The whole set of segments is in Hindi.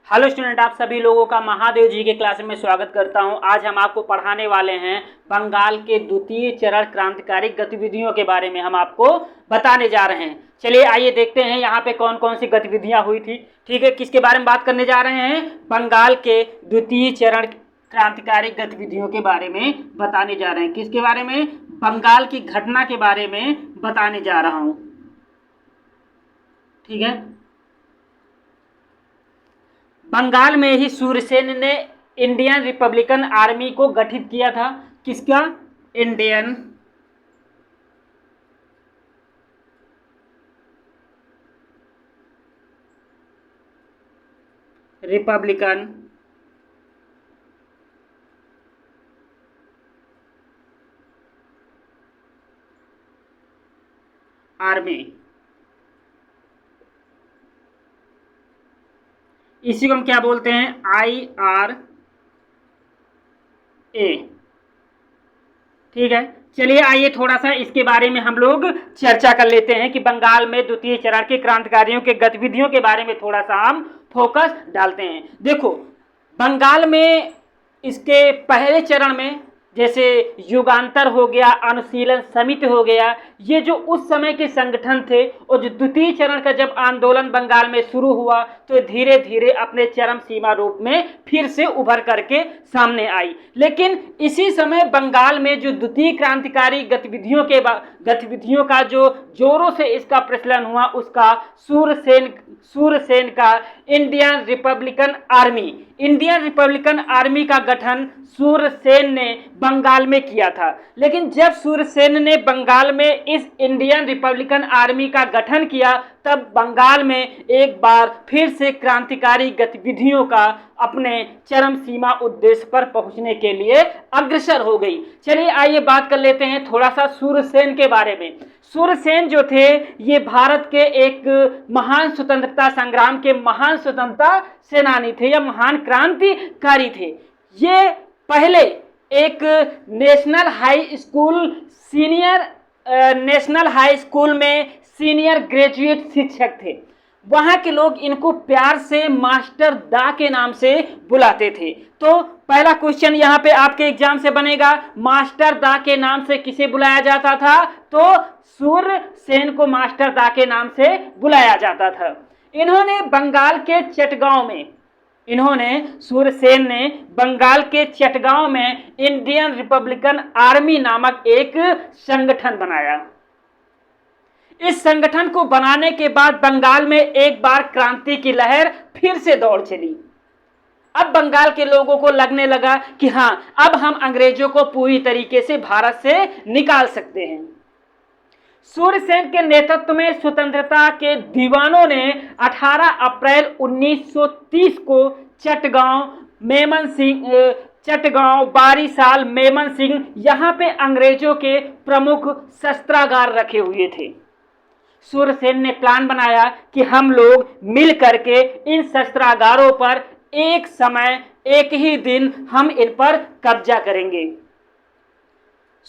हेलो स्टूडेंट, आप सभी लोगों का महादेव जी के क्लास में स्वागत करता हूं। आज हम आपको पढ़ाने वाले हैं बंगाल के द्वितीय चरण क्रांतिकारी गतिविधियों के बारे में हम आपको बताने जा रहे हैं। चलिए आइए देखते हैं यहाँ पे कौन कौन सी गतिविधियाँ हुई थी। ठीक है, किसके बारे में बात करने जा रहे हैं? बंगाल के द्वितीय चरण क्रांतिकारी गतिविधियों के बारे में बताने जा रहे हैं। किसके बारे में? बंगाल की घटना के बारे में बताने जा रहा हूँ। ठीक है, बंगाल में ही सूर्यसेन ने इंडियन रिपब्लिकन आर्मी को गठित किया था। किसका? इंडियन रिपब्लिकन आर्मी, इसी को हम क्या बोलते हैं? IRA। ठीक है, चलिए आइए थोड़ा सा इसके बारे में हम लोग चर्चा कर लेते हैं कि बंगाल में द्वितीय चरण के क्रांतिकारियों के गतिविधियों के बारे में थोड़ा सा हम फोकस डालते हैं। देखो, बंगाल में इसके पहले चरण में जैसे युगांतर हो गया, अनुशीलन समिति हो गया, ये जो उस समय के संगठन थे, और जो द्वितीय चरण का जब आंदोलन बंगाल में शुरू हुआ तो धीरे धीरे अपने चरम सीमा रूप में फिर से उभर करके सामने आई। लेकिन इसी समय बंगाल में जो द्वितीय क्रांतिकारी गतिविधियों का जो जोरों से इसका प्रचलन हुआ, उसका सूर्यसेन का इंडियन रिपब्लिकन आर्मी का गठन सूर्यसेन ने बंगाल में किया था। लेकिन जब सूर्यसेन ने बंगाल में इस इंडियन रिपब्लिकन आर्मी का गठन किया, तब बंगाल में एक बार फिर से क्रांतिकारी गतिविधियों का अपने चरम सीमा उद्देश्य पर पहुंचने के लिए अग्रसर हो गई। चलिए आइए बात कर लेते हैं थोड़ा सा सूर्यसेन के बारे में। सूर्यसेन जो थे, ये भारत के एक महान स्वतंत्रता संग्राम के महान स्वतंत्रता सेनानी थे या महान क्रांतिकारी थे। ये पहले एक नेशनल हाई स्कूल में सीनियर ग्रेजुएट शिक्षक थे। वहाँ के लोग इनको प्यार से मास्टर दा के नाम से बुलाते थे। तो पहला क्वेश्चन यहाँ पे आपके एग्जाम से बनेगा, मास्टर दा के नाम से किसे बुलाया जाता था? तो सूर्यसेन को मास्टर दा के नाम से बुलाया जाता था। सूर्यसेन ने बंगाल के चटगांव में इंडियन रिपब्लिकन आर्मी नामक एक संगठन बनाया। इस संगठन को बनाने के बाद बंगाल में एक बार क्रांति की लहर फिर से दौड़ चली। अब बंगाल के लोगों को लगने लगा कि हाँ, अब हम अंग्रेजों को पूरी तरीके से भारत से निकाल सकते हैं। सूर्यसेन के नेतृत्व में स्वतंत्रता के दीवानों ने 18 अप्रैल 1930 को चटगांव, बारीसाल, मेमन सिंह, यहाँ पे अंग्रेजों के प्रमुख शस्त्रागार रखे हुए थे। सूर्यसेन ने प्लान बनाया कि हम लोग मिल करके इन शस्त्रागारों पर एक समय, एक ही दिन हम इन पर कब्जा करेंगे।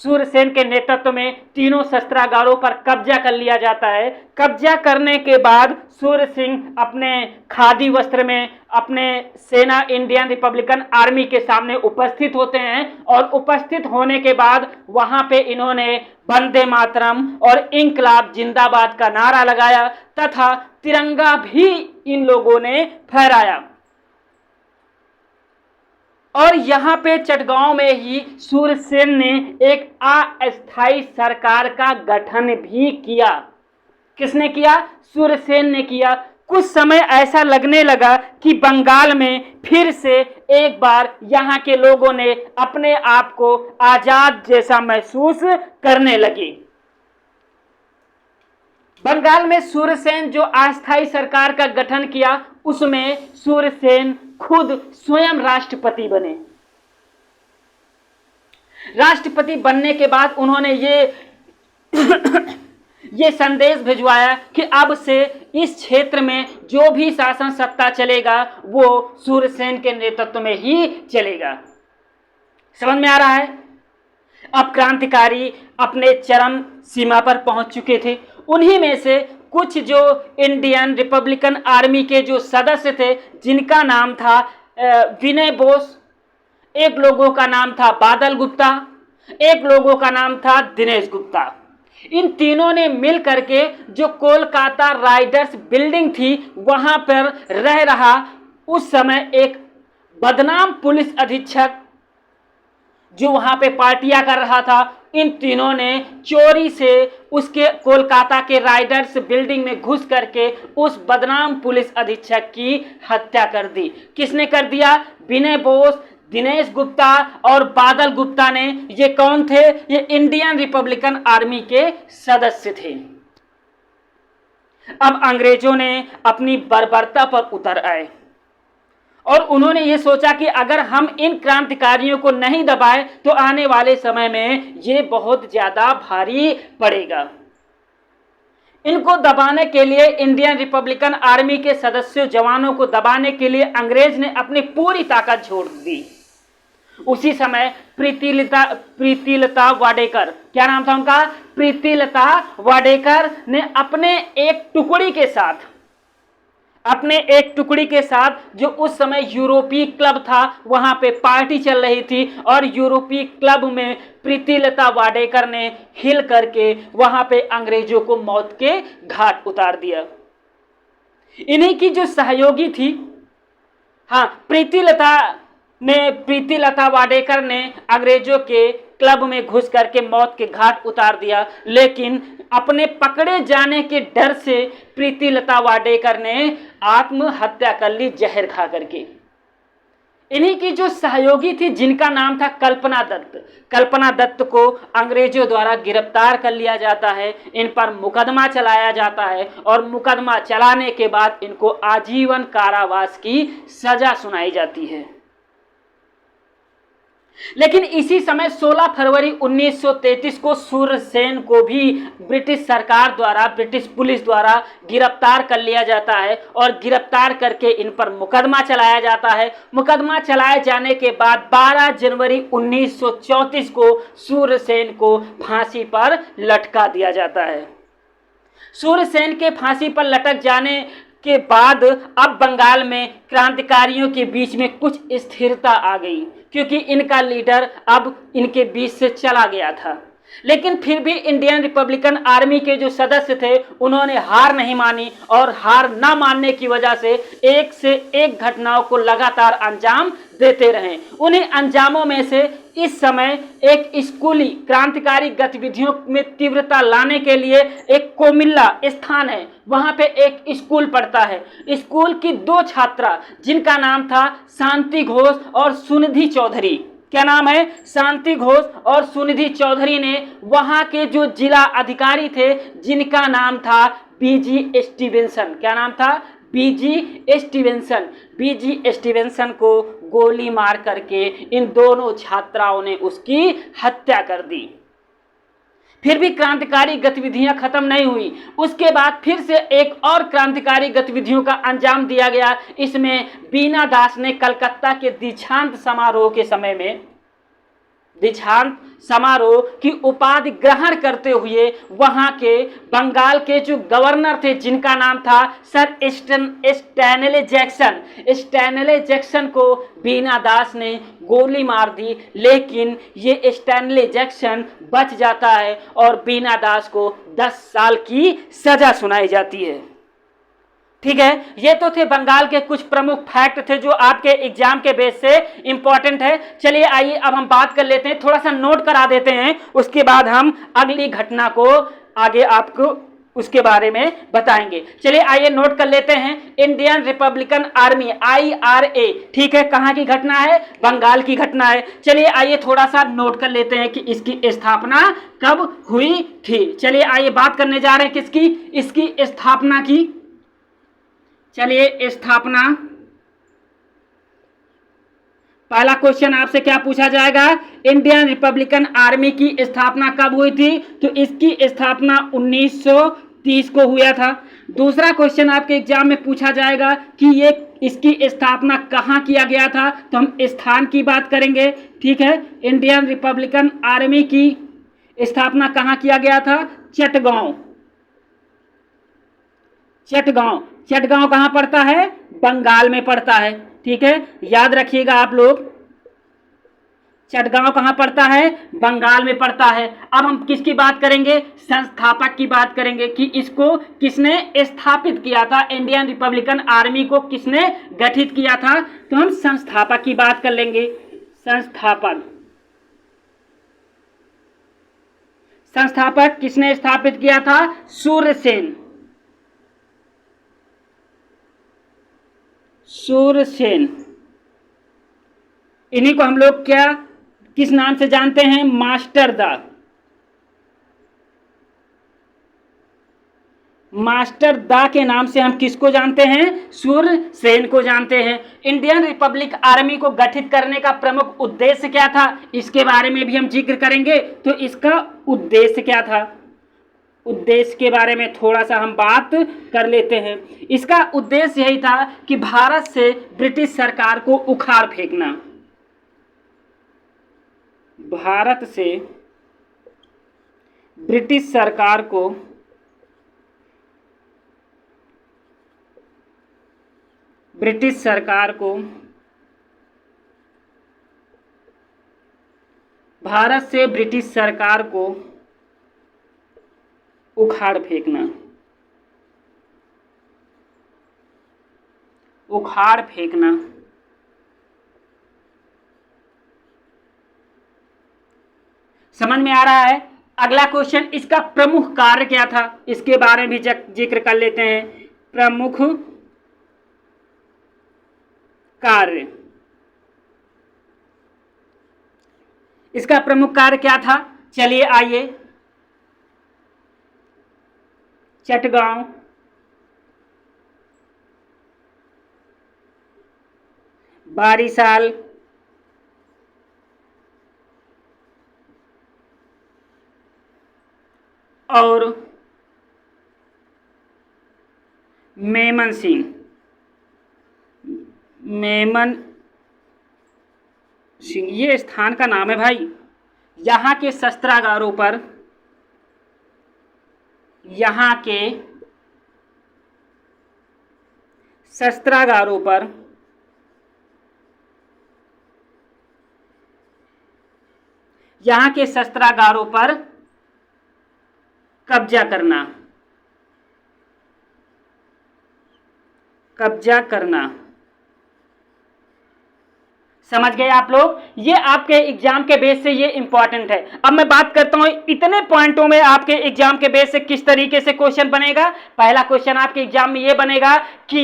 सूर्यसेन के नेतृत्व में तीनों शस्त्रागारों पर कब्जा कर लिया जाता है। कब्जा करने के बाद सूर्य सिंह अपने खादी वस्त्र में अपने सेना इंडियन रिपब्लिकन आर्मी के सामने उपस्थित होते हैं, और उपस्थित होने के बाद वहां पे इन्होंने वंदे मातरम और इंकलाब जिंदाबाद का नारा लगाया तथा तिरंगा भी इन लोगों ने फहराया। और यहाँ पे चटगांव में ही सूर्यसेन ने एक अस्थायी सरकार का गठन भी किया। किसने किया? सूर्यसेन ने किया। कुछ समय ऐसा लगने लगा कि बंगाल में फिर से एक बार यहाँ के लोगों ने अपने आप को आजाद जैसा महसूस करने लगे। बंगाल में सूर्यसेन जो अस्थायी सरकार का गठन किया, उसमें सूर्यसेन खुद स्वयं राष्ट्रपति बने। राष्ट्रपति बनने के बाद उन्होंने ये संदेश भिजवाया कि अब से इस क्षेत्र में जो भी शासन सत्ता चलेगा वो सूर्यसेन के नेतृत्व में ही चलेगा। समझ में आ रहा है? अब क्रांतिकारी अपने चरम सीमा पर पहुंच चुके थे। उन्हीं में से कुछ जो इंडियन रिपब्लिकन आर्मी के जो सदस्य थे, जिनका नाम था विनय बोस, एक लोगों का नाम था बादल गुप्ता, एक लोगों का नाम था दिनेश गुप्ता। इन तीनों ने मिल करके जो कोलकाता राइडर्स बिल्डिंग थी वहां पर रह रहा उस समय एक बदनाम पुलिस अधीक्षक जो वहां पे पार्टियां कर रहा था, इन तीनों ने चोरी से उसके कोलकाता के राइडर्स बिल्डिंग में घुस करके उस बदनाम पुलिस अधीक्षक की हत्या कर दी। किसने कर दिया? विनय बोस, दिनेश गुप्ता और बादल गुप्ता ने। ये कौन थे? ये इंडियन रिपब्लिकन आर्मी के सदस्य थे। अब अंग्रेजों ने अपनी बर्बरता पर उतर आए और उन्होंने ये सोचा कि अगर हम इन क्रांतिकारियों को नहीं दबाए तो आने वाले समय में ये बहुत ज्यादा भारी पड़ेगा। इनको दबाने के लिए, इंडियन रिपब्लिकन आर्मी के सदस्यों जवानों को दबाने के लिए अंग्रेज ने अपनी पूरी ताकत झोड़ दी। उसी समय प्रीतिलता वाडेकर, क्या नाम था उनका? प्रीतिलता वाडेकर ने अपने एक टुकड़ी के साथ जो उस समय यूरोपीय क्लब था वहां पे पार्टी चल रही थी और यूरोपीय क्लब में प्रीतिलता वाडेकर ने हिल करके वहां पे अंग्रेजों को मौत के घाट उतार दिया। इन्हीं की जो सहयोगी थी, प्रीतिलता वाडेकर ने अंग्रेजों के क्लब में घुस करके मौत के घाट उतार दिया, लेकिन अपने पकड़े जाने के डर से प्रीतिलता वाडेकर ने आत्महत्या कर ली जहर खा करके। इन्हीं की जो सहयोगी थी जिनका नाम था कल्पना दत्त को अंग्रेजों द्वारा गिरफ्तार कर लिया जाता है। इन पर मुकदमा चलाया जाता है और मुकदमा चलाने के बाद इनको आजीवन कारावास की सजा सुनाई जाती है। लेकिन इसी समय 16 फरवरी 1933 को सूरसेन को भी ब्रिटिश सरकार द्वारा, ब्रिटिश पुलिस द्वारा गिरफ्तार कर लिया जाता है और गिरफ्तार करके इन पर मुकदमा चलाया जाता है। मुकदमा चलाए जाने के बाद 12 जनवरी 1934 को सूरसेन को फांसी पर लटका दिया जाता है। सूरसेन के फांसी पर लटक जाने के बाद अब बंगाल में क्रांतिकारियों के बीच में कुछ स्थिरता आ गई, क्योंकि इनका लीडर अब इनके बीच से चला गया था। लेकिन फिर भी इंडियन रिपब्लिकन आर्मी के जो सदस्य थे उन्होंने हार नहीं मानी और हार ना मानने की वजह से एक घटनाओं को लगातार अंजाम देते रहे। उन्हीं अंजामों में से इस समय एक स्कूली क्रांतिकारी गतिविधियों में तीव्रता लाने के लिए एक कोमिल्ला स्थान है, वहां पे एक स्कूल पढ़ता है। स्कूल की 2 छात्रा जिनका नाम था शांति घोष और सुनिधि चौधरी, क्या नाम है? शांति घोष और सुनिधि चौधरी ने वहां के जो जिला अधिकारी थे जिनका नाम था बीजी स्टीवेंसन, क्या नाम था? बीजी स्टीवेंसन को गोली मार करके इन दोनों छात्राओं ने उसकी हत्या कर दी। फिर भी क्रांतिकारी गतिविधियां खत्म नहीं हुई। उसके बाद फिर से एक और क्रांतिकारी गतिविधियों का अंजाम दिया गया। इसमें बीना दास ने कलकत्ता के दीक्षांत समारोह के समय में दीक्षांत समारोह की उपाधि ग्रहण करते हुए वहां के बंगाल के जो गवर्नर थे जिनका नाम था सर स्टैनले जैक्सन को बीना दास ने गोली मार दी, लेकिन ये स्टैनले जैक्सन बच जाता है और बीना दास को 10 साल की सजा सुनाई जाती है। ठीक है, ये तो थे बंगाल के कुछ प्रमुख फैक्ट थे जो आपके एग्जाम के बेस से इंपॉर्टेंट है। चलिए आइए अब हम बात कर लेते हैं, थोड़ा सा नोट करा देते हैं, उसके बाद हम अगली घटना को आगे आपको उसके बारे में बताएंगे। चलिए आइए नोट कर लेते हैं। इंडियन रिपब्लिकन आर्मी IRA, ठीक है, कहाँ की घटना है? बंगाल की घटना है। चलिए आइए थोड़ा सा नोट कर लेते हैं कि इसकी स्थापना कब हुई थी। चलिए आइए बात करने जा रहे हैं किसकी? इसकी स्थापना की। चलिए स्थापना, पहला क्वेश्चन आपसे क्या पूछा जाएगा? इंडियन रिपब्लिकन आर्मी की स्थापना कब हुई थी? तो इसकी स्थापना 1930 को हुआ था। दूसरा क्वेश्चन आपके एग्जाम में पूछा जाएगा कि इसकी स्थापना कहाँ किया गया था, तो हम स्थान की बात करेंगे। ठीक है, इंडियन रिपब्लिकन आर्मी की स्थापना कहाँ किया गया था? चटगांव। चटगांव, चटगांव कहाँ पड़ता है? बंगाल में पड़ता है। ठीक है, याद रखिएगा आप लोग, चटगांव कहाँ पड़ता है? बंगाल में पड़ता है। अब हम किसकी बात करेंगे? संस्थापक की बात करेंगे कि इसको किसने स्थापित किया था, इंडियन रिपब्लिकन आर्मी को किसने गठित किया था। तो हम संस्थापक की बात कर लेंगे। संस्थापक, संस्थापक किसने स्थापित किया था? सूर्यसेन, सूर्यसेन। इन्हीं को हम लोग क्या किस नाम से जानते हैं? मास्टर दा, मास्टर दा के नाम से हम किसको जानते हैं? सूर्यसेन को जानते हैं। इंडियन रिपब्लिक आर्मी को गठित करने का प्रमुख उद्देश्य क्या था, इसके बारे में भी हम जिक्र करेंगे। तो इसका उद्देश्य क्या था, उद्देश्य के बारे में थोड़ा सा हम बात कर लेते हैं। इसका उद्देश्य यही था कि भारत से ब्रिटिश सरकार को उखाड़ फेंकना, भारत से ब्रिटिश सरकार को भारत से ब्रिटिश सरकार को उखाड़ फेंकना, उखाड़ फेंकना। समझ में आ रहा है? अगला क्वेश्चन, इसका प्रमुख कार्य क्या था, इसके बारे में भी जिक्र कर लेते हैं। प्रमुख कार्य, इसका प्रमुख कार्य क्या था? चलिए आइए, चटगांव, बारिसाल, और मेमन सिंह, मेमन सिंह, ये स्थान का नाम है भाई। यहाँ के शस्त्रागारों पर, यहाँ के शस्त्रागारों पर यहाँ के शस्त्रागारों पर कब्जा करना, कब्जा करना। समझ गए आप लोग? ये आपके एग्जाम के बेस से ये इंपॉर्टेंट है। अब मैं बात करता हूं इतने पॉइंटों में आपके एग्जाम के बेस से किस तरीके से क्वेश्चन बनेगा। पहला क्वेश्चन आपके एग्जाम में ये बनेगा कि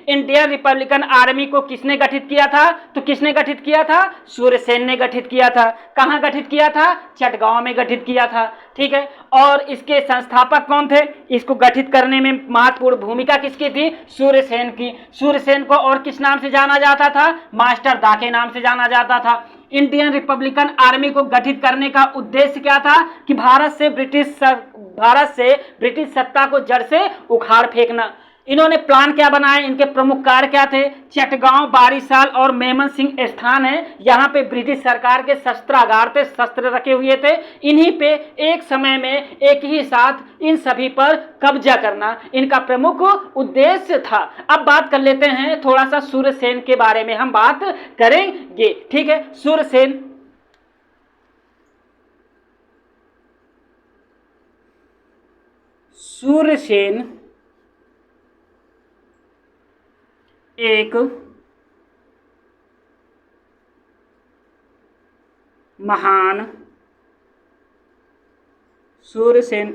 इंडियन रिपब्लिकन आर्मी को किसने गठित किया था? तो किसने गठित किया था? सूर्यसेन ने गठित किया था। कहां गठित किया था? चटगांव में गठित किया था। ठीक है, और इसके संस्थापक कौन थे? इसको गठित करने में महत्वपूर्ण भूमिका किसकी थी? सूर्यसेन की। सूर्यसेन को और किस नाम से जाना जाता था? मास्टर दा के नाम से जाना जाता था। इंडियन रिपब्लिकन आर्मी को गठित करने का उद्देश्य क्या था? कि भारत से ब्रिटिश सत्ता को जड़ से उखाड़ फेंकना। इन्होंने प्लान क्या बनाए? इनके प्रमुख कार्य क्या थे? चटगांव, बारिसाल और मेमन सिंह स्थान है, यहाँ पे ब्रिटिश सरकार के शस्त्रागार थे, शस्त्र रखे हुए थे। इन्हीं पे एक समय में एक ही साथ इन सभी पर कब्जा करना इनका प्रमुख उद्देश्य था। अब बात कर लेते हैं थोड़ा सा सूर्यसेन के बारे में हम बात करेंगे। ठीक है, सूर्यसेन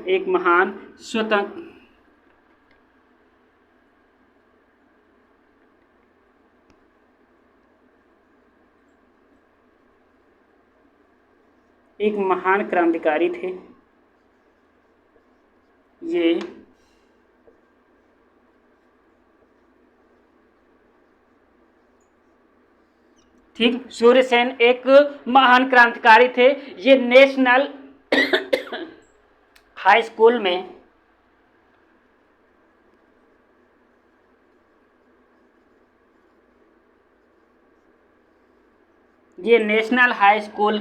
एक महान स्वतंत्र एक महान क्रांतिकारी थे। ये ठीक, सूर्यसेन एक महान क्रांतिकारी थे। ये नेशनल हाई स्कूल में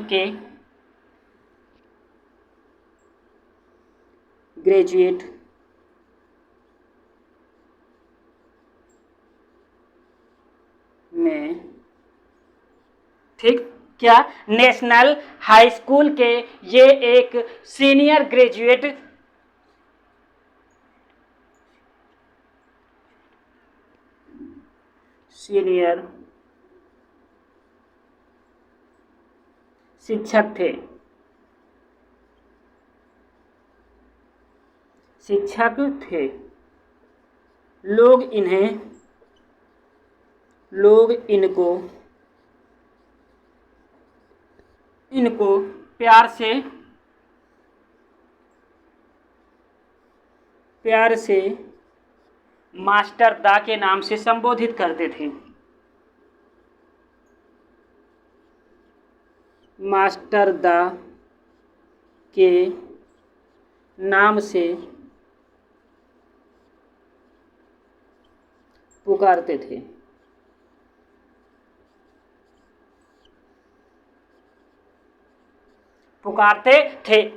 के ग्रेजुएट क्या नेशनल हाई स्कूल के ये एक सीनियर ग्रेजुएट शिक्षक थे। लोग इनको प्यार से मास्टर दा के नाम से संबोधित करते थे। मास्टर दा के नाम से पुकारते थे।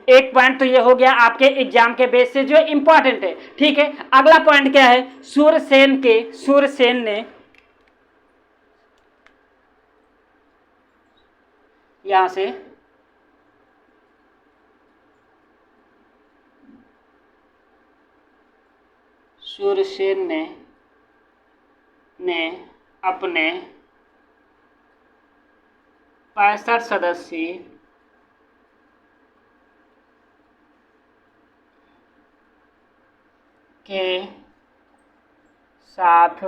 एक पॉइंट तो ये हो गया आपके एग्जाम के बेस से जो इंपॉर्टेंट है। ठीक है, अगला पॉइंट क्या है? सूरसेन ने यहां से सूरसेन ने अपने 65 सदस्य के साथ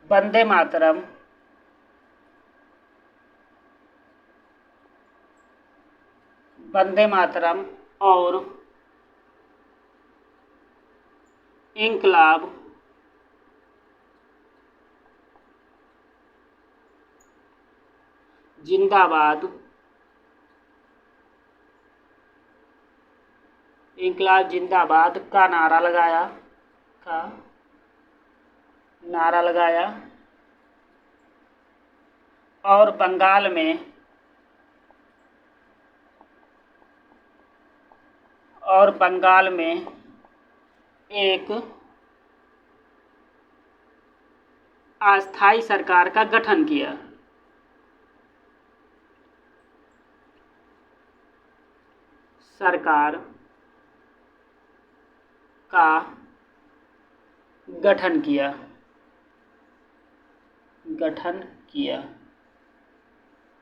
वंदे मातरम और इंकलाब जिंदाबाद का नारा लगाया और बंगाल में एक अस्थायी सरकार का गठन किया।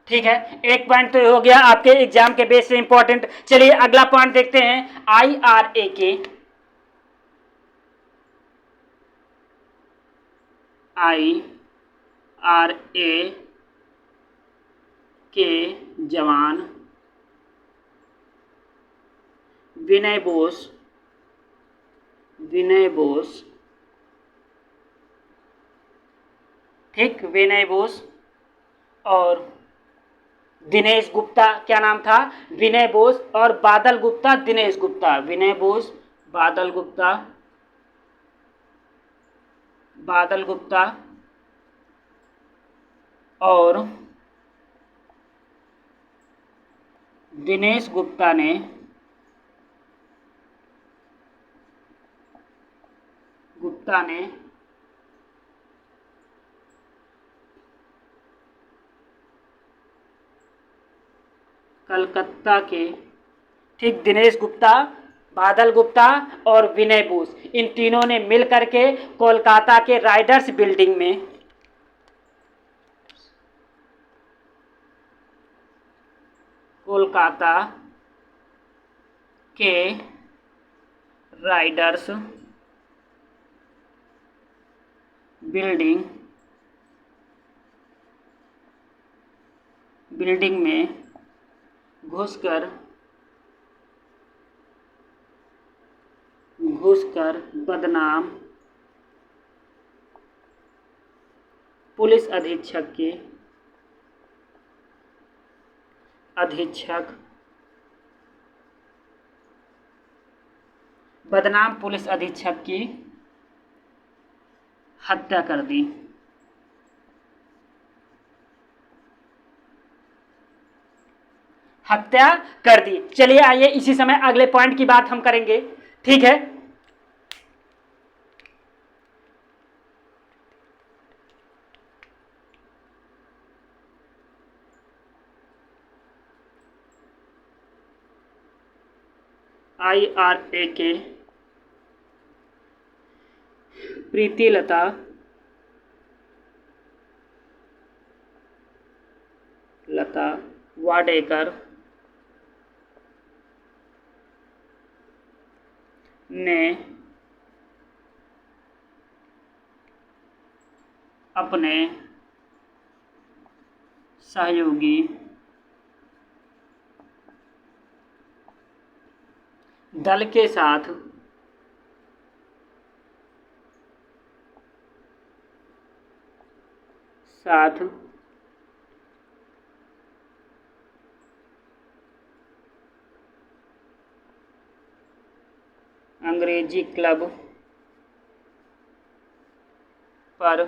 ठीक है, एक पॉइंट तो हो गया आपके एग्जाम के बेस से इंपॉर्टेंट। चलिए अगला पॉइंट देखते हैं। IRA के जवान विनय बोस और दिनेश गुप्ता, क्या नाम था? विनय बोस और बादल गुप्ता, दिनेश गुप्ता। विनय बोस, बादल गुप्ता और दिनेश गुप्ता ने कलकत्ता के, ठीक, दिनेश गुप्ता, बादल गुप्ता और विनय बोस, इन तीनों ने मिलकर के कोलकाता के राइडर्स बिल्डिंग में बिल्डिंग में घुसकर बदनाम पुलिस अधीक्षक की हत्या कर दी। चलिए आइए इसी समय अगले पॉइंट की बात हम करेंगे। ठीक है, IRA के प्रीतिलता वाडेकर ने अपने सहयोगी दल के साथ अंग्रेजी क्लब पर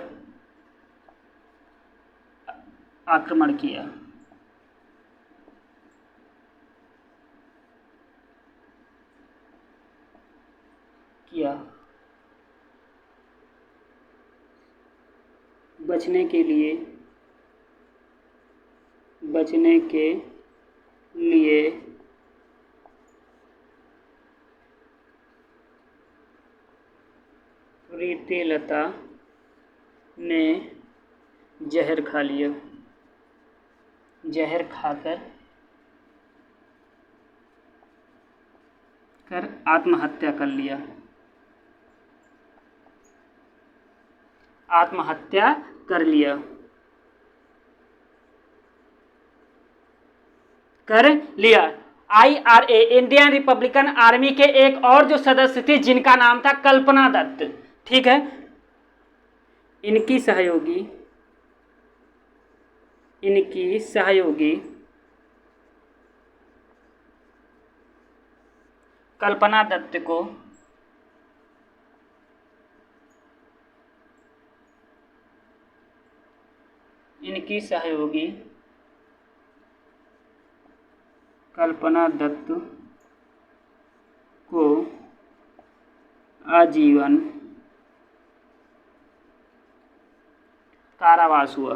आक्रमण किया। बचने के लिए प्रीतिलता ने जहर खा लिया। जहर खाकर आत्महत्या कर लिया। IRA इंडियन रिपब्लिकन आर्मी के एक और जो सदस्य थे जिनका नाम था कल्पना दत्त, ठीक है, इनकी सहयोगी कल्पना दत्त को आजीवन कारावास हुआ।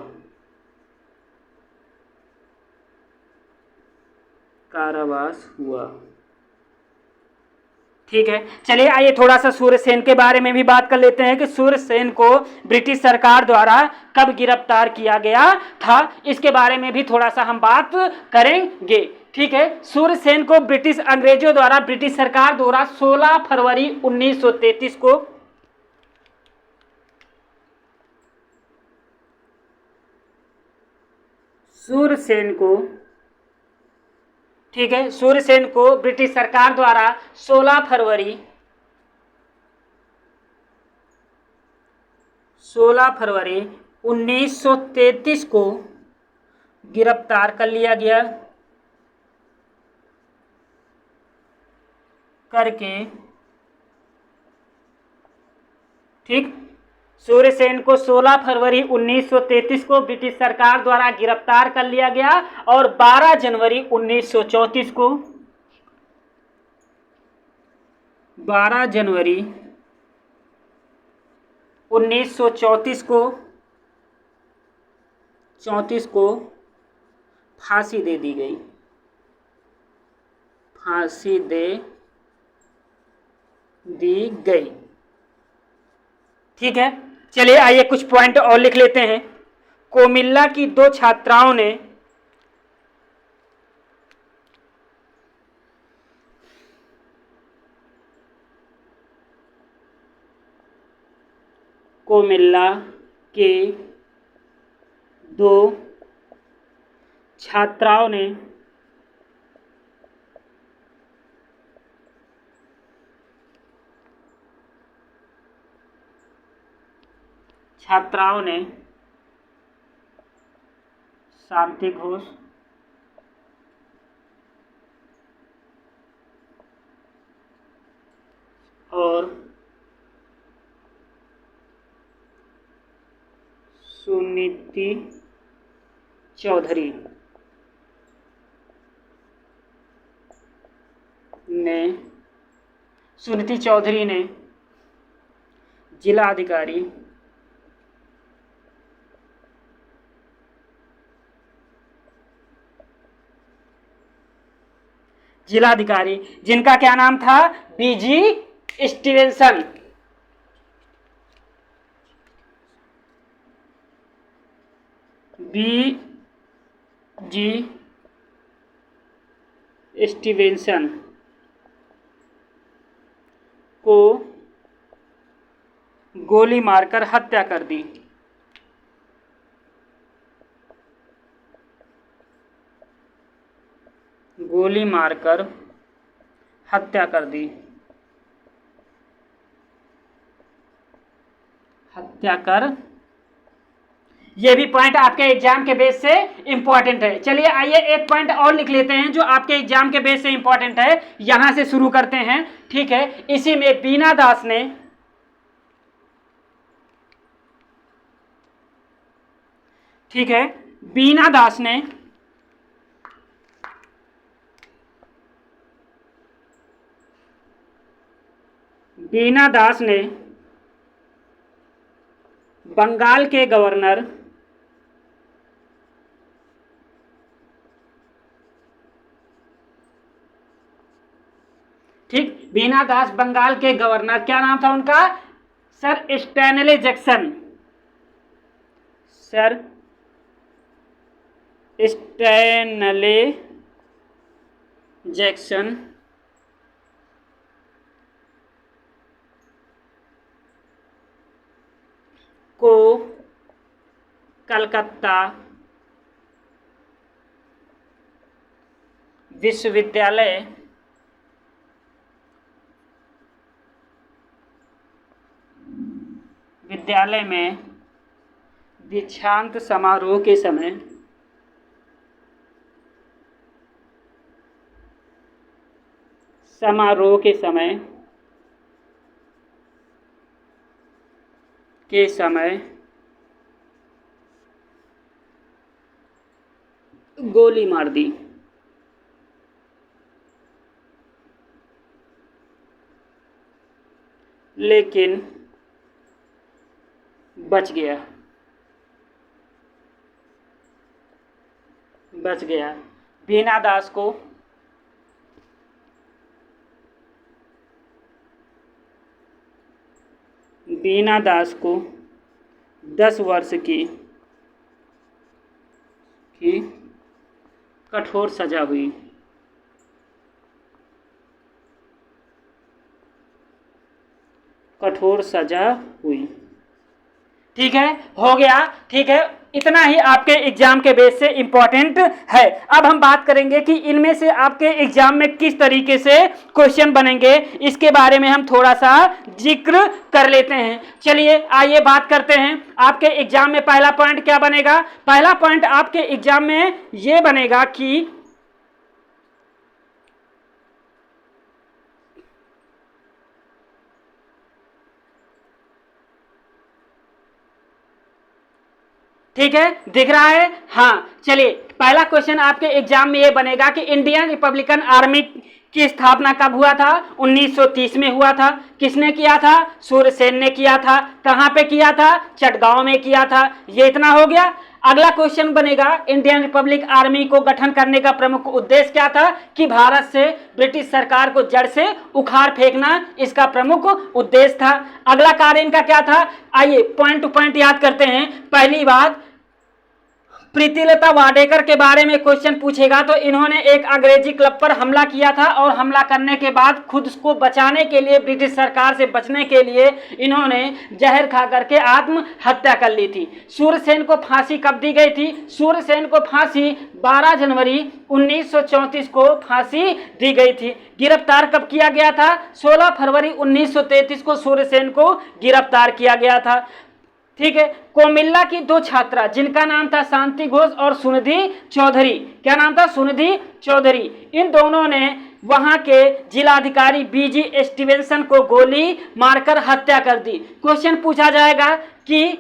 ठीक है, चलिए आइए थोड़ा सा सूर्यसेन के बारे में भी बात कर लेते हैं कि सूर्यसेन को ब्रिटिश सरकार द्वारा कब गिरफ्तार किया गया था, इसके बारे में भी थोड़ा सा हम बात करेंगे। ठीक है, सूर्यसेन को अंग्रेजों द्वारा ब्रिटिश सरकार द्वारा 16 फरवरी 1933 को सूर्यसेन को ब्रिटिश सरकार द्वारा 16 फरवरी 1933 को गिरफ्तार कर लिया गया ठीक, सूर्यसेन को 16 फरवरी 1933 को ब्रिटिश सरकार द्वारा गिरफ्तार कर लिया गया और 12 जनवरी 1934 को 34 को फांसी दे दी गई। ठीक है, चलिए आइए कुछ पॉइंट और लिख लेते हैं। कोमिल्ला की दो छात्राओं ने शांति घोष और सुनीति चौधरी ने जिला अधिकारी जिलाधिकारी, जिनका क्या नाम था? बीजी स्टीवेंसन। बीजी स्टीवेंसन को गोली मारकर हत्या कर दी। गोली मारकर हत्या कर दी। हत्या कर, ये भी पॉइंट आपके एग्जाम के बेस से इंपॉर्टेंट है। चलिए आइए एक पॉइंट और लिख लेते हैं जो आपके एग्जाम के बेस से इंपॉर्टेंट है, यहां से शुरू करते हैं। ठीक है, इसी में बीना दास ने, ठीक है, बीना दास ने बंगाल के गवर्नर ठीक, बीना दास बंगाल के गवर्नर, क्या नाम था उनका? Sir Stanley Jackson. Sir Stanley Jackson को कलकत्ता विश्वविद्यालय में दीक्षांत समारोह के समय गोली मार दी। लेकिन बच गया। बीना दास को 10 वर्ष की कठोर सजा हुई। ठीक है, हो गया। ठीक है, इतना ही आपके एग्जाम के बेस से इंपॉर्टेंट है। अब हम बात करेंगे कि इनमें से आपके एग्जाम में किस तरीके से क्वेश्चन बनेंगे, इसके बारे में हम थोड़ा सा जिक्र कर लेते हैं। चलिए आइए बात करते हैं। आपके एग्जाम में पहला पॉइंट क्या बनेगा? पहला पॉइंट आपके एग्जाम में ये बनेगा कि ठीक है, दिख रहा है? हाँ, चलिए पहला क्वेश्चन आपके एग्जाम में ये बनेगा कि इंडियन रिपब्लिकन आर्मी की स्थापना कब हुआ था? 1930 में हुआ था। किसने किया था? सूर्यसेन ने किया था। कहाँ पे किया था? चटगांव में किया था। ये इतना हो गया। अगला क्वेश्चन बनेगा, इंडियन रिपब्लिक आर्मी को गठन करने का प्रमुख उद्देश्य क्या था? कि भारत से ब्रिटिश सरकार को जड़ से उखाड़ फेंकना इसका प्रमुख उद्देश्य था। अगला कार्य इनका क्या था? आइए पॉइंट टू पॉइंट याद करते हैं। पहली बात, प्रीतिलता वाडेकर के बारे में क्वेश्चन पूछेगा तो इन्होंने एक अंग्रेजी क्लब पर हमला किया था और हमला करने के बाद खुद को बचाने के लिए, ब्रिटिश सरकार से बचने के लिए इन्होंने जहर खा करके आत्महत्या कर ली थी। सूर्यसेन को फांसी कब दी गई थी? सूर्यसेन को फांसी 12 जनवरी 1934 को फांसी दी गई थी। गिरफ्तार कब किया गया था? 16 फरवरी 1933 को सूर्यसेन को गिरफ्तार किया गया था। ठीक है, कोमिल्ला की 2 छात्रा जिनका नाम था शांति घोष और सुनिधि चौधरी, क्या नाम था? सुनिधि चौधरी। इन दोनों ने वहां के जिलाधिकारी बीजी स्टीवेंसन को गोली मारकर हत्या कर दी। क्वेश्चन पूछा जाएगा कि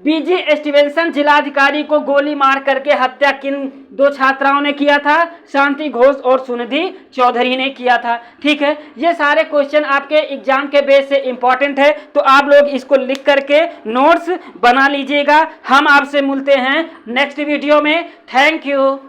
बीजी स्टीवेंसन जिलाधिकारी को गोली मार करके हत्या किन 2 छात्राओं ने किया था? शांति घोष और सुनिधि चौधरी ने किया था। ठीक है, ये सारे क्वेश्चन आपके एग्जाम के बेस से इंपॉर्टेंट है, तो आप लोग इसको लिख करके नोट्स बना लीजिएगा। हम आपसे मिलते हैं नेक्स्ट वीडियो में। Thank you.